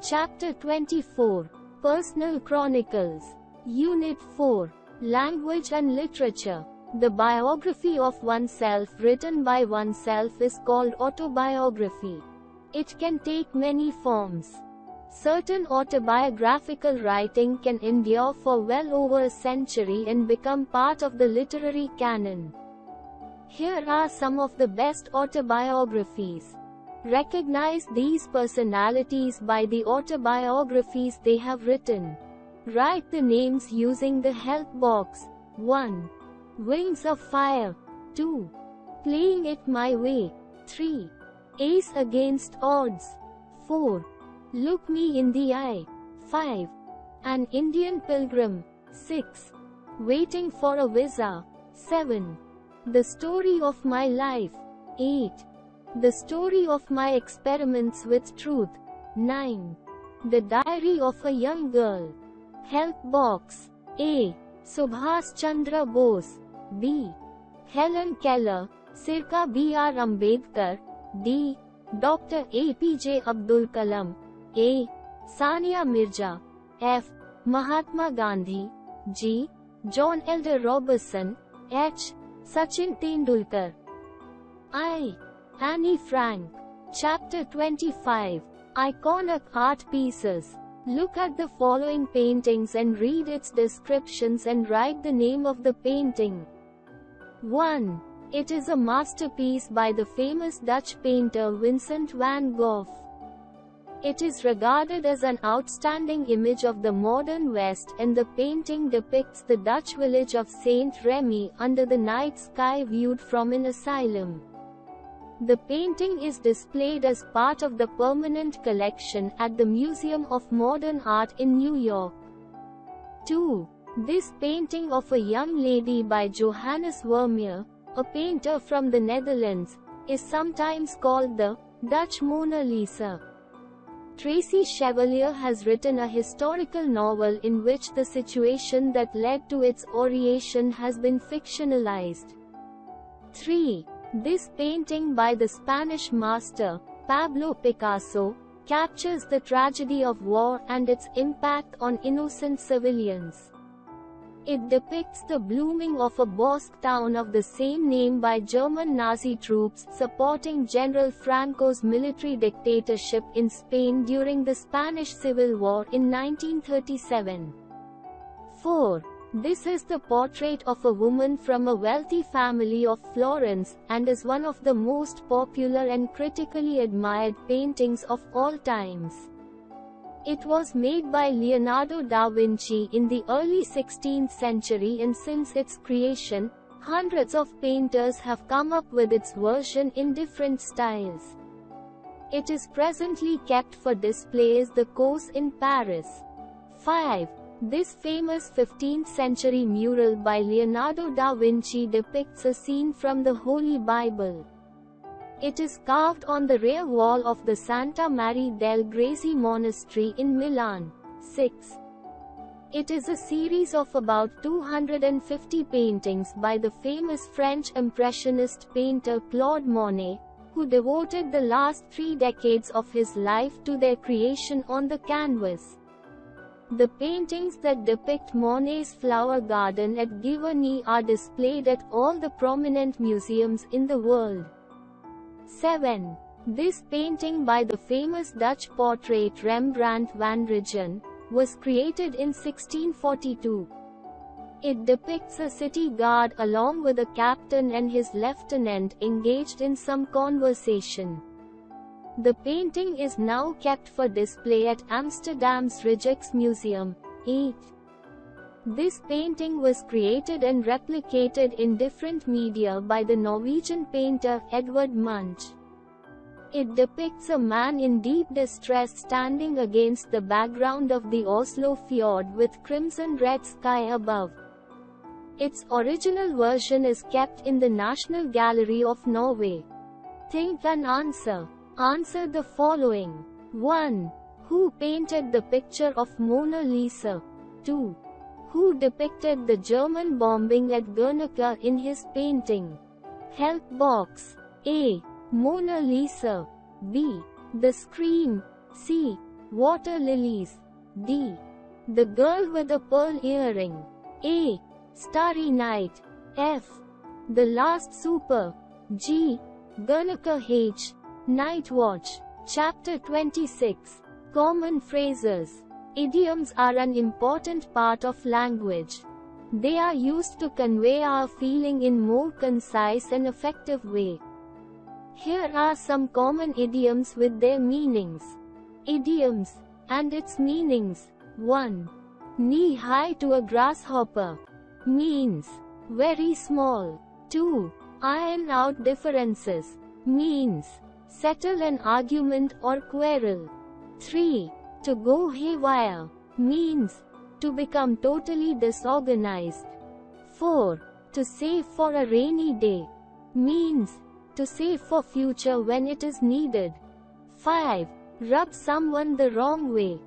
Chapter 24. Personal Chronicles. Unit 4. Language and Literature. The biography of oneself written by oneself is called autobiography. It can take many forms. Certain autobiographical writing can endure for well over a century and become part of the literary canon. Here are some of the best autobiographies. Recognize these personalities by the autobiographies they have written. Write the names using the help box. 1. Wings of Fire. 2. Playing It My Way. 3. Ace Against Odds. 4. Look Me in the Eye. 5. An Indian Pilgrim. 6. Waiting for a Visa. 7. The Story of My Life. 8. The Story of My Experiments with Truth. 9. The Diary of a Young Girl. Help box. A. Subhas Chandra Bose. B. Helen Keller. Sirka B.R. Ambedkar. D. Dr. A.P.J. Abdul Kalam. A. Sania Mirza. F. Mahatma Gandhi. G. John Elder Robertson. H. Sachin Tendulkar. I. Annie Frank. Chapter 25. Iconic Art Pieces. Look at the following paintings and read its descriptions and write the name of the painting. 1. It is a masterpiece by the famous Dutch painter Vincent van Gogh. It is regarded as an outstanding image of the modern West, and the painting depicts the Dutch village of Saint Remy under the night sky viewed from an asylum. The painting is displayed as part of the permanent collection at the Museum of Modern Art in New York. 2. This painting of a young lady by Johannes Vermeer, a painter from the Netherlands, is sometimes called the Dutch Mona Lisa. Tracy Chevalier has written a historical novel in which the situation that led to its creation has been fictionalized. 3. This painting by the Spanish master, Pablo Picasso, captures the tragedy of war and its impact on innocent civilians. It depicts the blooming of a Basque town of the same name by German Nazi troops supporting General Franco's military dictatorship in Spain during the Spanish Civil War in 1937. 4. This is the portrait of a woman from a wealthy family of Florence, and is one of the most popular and critically admired paintings of all times. It was made by Leonardo da Vinci in the early 16th century, and since its creation, hundreds of painters have come up with its version in different styles. It is presently kept for display as the Cause in Paris. 5. This famous 15th century mural by Leonardo da Vinci depicts a scene from the Holy Bible. It is carved on the rear wall of the Santa Maria del Grazie monastery in Milan. 6. It is a series of about 250 paintings by the famous French Impressionist painter Claude Monet, who devoted the last 3 decades of his life to their creation on the canvas. The paintings that depict Monet's flower garden at Giverny are displayed at all the prominent museums in the world. 7. This painting by the famous Dutch portrait Rembrandt van Rijn was created in 1642. It depicts a city guard along with a captain and his lieutenant engaged in some conversation. The painting is now kept for display at Amsterdam's Rijksmuseum. 8. This painting was created and replicated in different media by the Norwegian painter Edvard Munch. It depicts a man in deep distress standing against the background of the Oslo fjord with crimson-red sky above. Its original version is kept in the National Gallery of Norway. Think and answer. Answer the following. 1. Who painted the picture of Mona Lisa? 2. Who depicted the German bombing at Guernica in his painting? Help box. A. Mona Lisa. B. The Scream. C. Water lilies. D. The girl with a pearl earring. A. Starry night. F. The last supper. G. Guernica H. Night watch. Chapter 26. Common phrases. Idioms are an important part of language. They are used to convey our feeling in more concise and effective way. Here are some common idioms with their meanings. Idioms and its meanings. 1. Knee-high to a grasshopper means very small. 2. Iron out differences means settle an argument or quarrel. 3. To go haywire means to become totally disorganized. 4. To save for a rainy day means to save for future when it is needed. 5. Rub someone the wrong way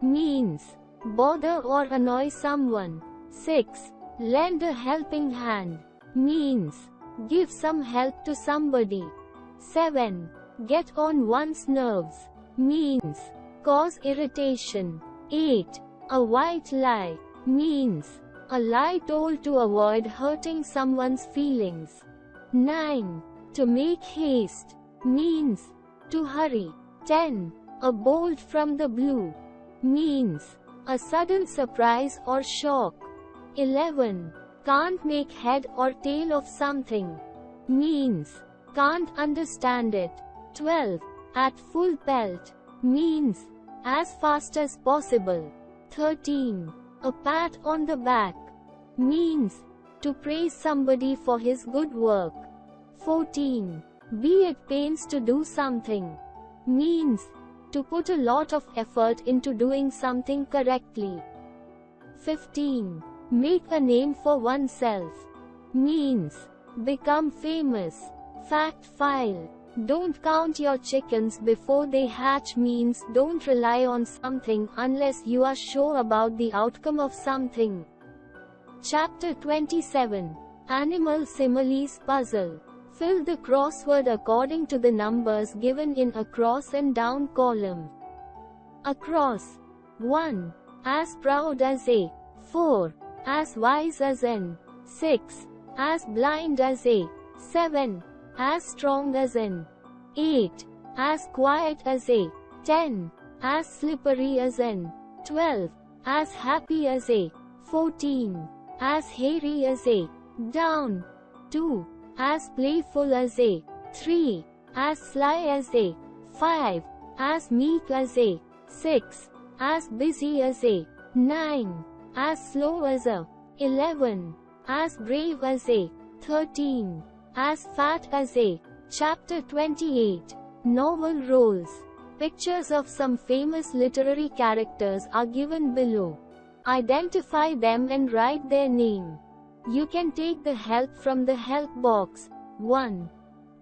means bother or annoy someone. 6. Lend a helping hand means give some help to somebody. 7. Get on one's nerves means cause irritation. 8. A white lie means a lie told to avoid hurting someone's feelings. 9. To make haste means to hurry. 10. A bolt from the blue means a sudden surprise or shock. 11. Can't make head or tail of something means can't understand it. 12. At full pelt means as fast as possible. 13. A pat on the back means to praise somebody for his good work. 14. Be at pains to do something means to put a lot of effort into doing something correctly. 15. Make a name for oneself means become famous. Fact file. Don't count your chickens before they hatch means don't rely on something unless you are sure about the outcome of something. Chapter 27. Animal Similes Puzzle. Fill the crossword according to the numbers given in across and down column. Across. 1. As proud as A. 4. As wise as N. 6. As blind as A. 7. As strong as N. 8. As quiet as A. 10. As slippery as N. 12. As happy as A. 14. As hairy as A. Down. 2. As playful as A. 3. As sly as A. 5. As meek as A. 6. As busy as A. 9. As slow as A. 11. As brave as A. 13. As fat as A. Chapter 28. Novel roles. Pictures of some famous literary characters are given below. Identify them and write their name. You can take the help from the help box. 1,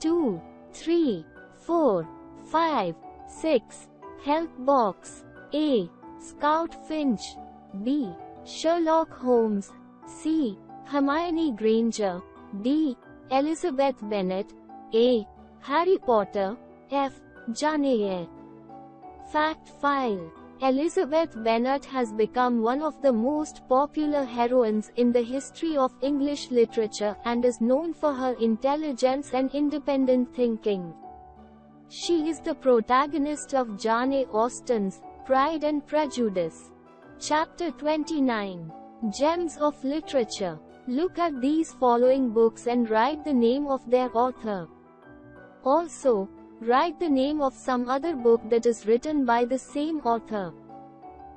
2, 3, 4, 5, 6. Help box. A. Scout Finch. B. Sherlock Holmes. C. Hermione Granger. D. Elizabeth Bennet. A. Harry Potter. F. Jane Eyre. Fact file. Elizabeth Bennet has become one of the most popular heroines in the history of English literature and is known for her intelligence and independent thinking. She is the protagonist of Jane Austen's Pride and Prejudice. Chapter 29. Gems of Literature. Look at these following books and write the name of their author. Also, write the name of some other book that is written by the same author.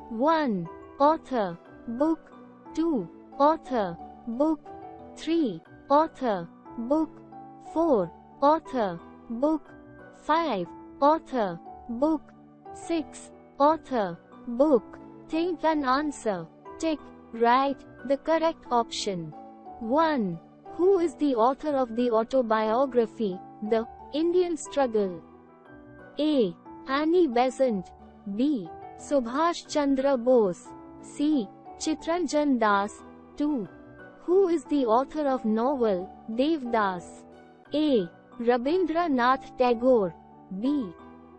1. Author. Book. 2. Author. Book. 3. Author. Book. 4. Author. Book. 5. Author. Book. 6. Author. Book. Think and answer. Tick. Write the correct option. 1. Who is the author of the autobiography, The Indian Struggle? A. Annie Besant. B. Subhash Chandra Bose. C. Chitranjan Das. 2. Who is the author of novel, Devdas? A. Rabindranath Tagore. B.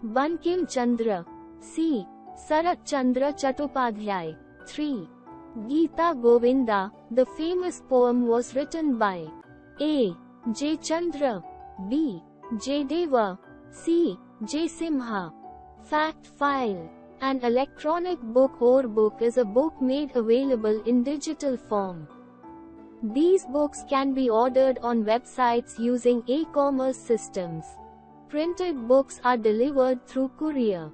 Bankim Chandra. C. Sarat Chandra Chattopadhyay. 3. Gita Govinda, the famous poem was written by A. J. Chandra, B. J. Deva, C. J. Simha. Fact File. An electronic book or book is a book made available in digital form. These books can be ordered on websites using e-commerce systems. Printed books are delivered through courier.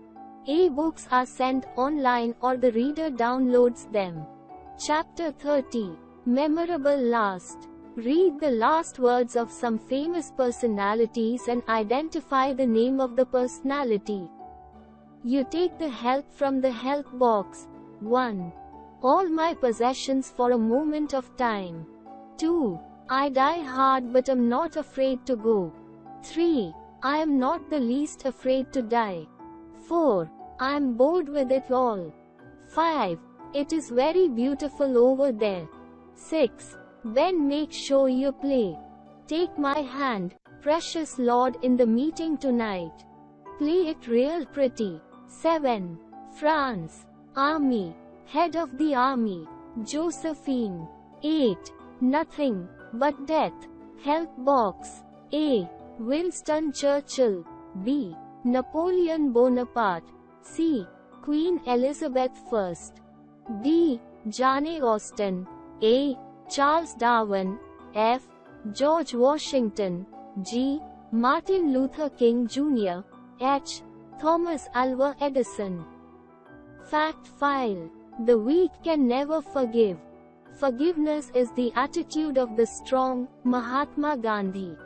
E-books are sent online or the reader downloads them. Chapter 30. Memorable Last. Read the last words of some famous personalities and identify the name of the personality. You take the help from the help box. 1. All my possessions for a moment of time. 2. I die hard but am not afraid to go. 3. I am not the least afraid to die. 4. I am bored with it all. 5. It is very beautiful over there. 6. Then make sure you play. Take my hand, precious Lord, in the meeting tonight. Play it real pretty. 7. France. Army. Head of the army. Josephine. 8. Nothing but death. Help box. A. Winston Churchill. B. Napoleon Bonaparte. C. Queen Elizabeth I. D. Jane Austen. A. Charles Darwin. F. George Washington. G. Martin Luther King Jr. H. Thomas Alva Edison. Fact File. The weak can never forgive. Forgiveness is the attitude of the strong. Mahatma Gandhi.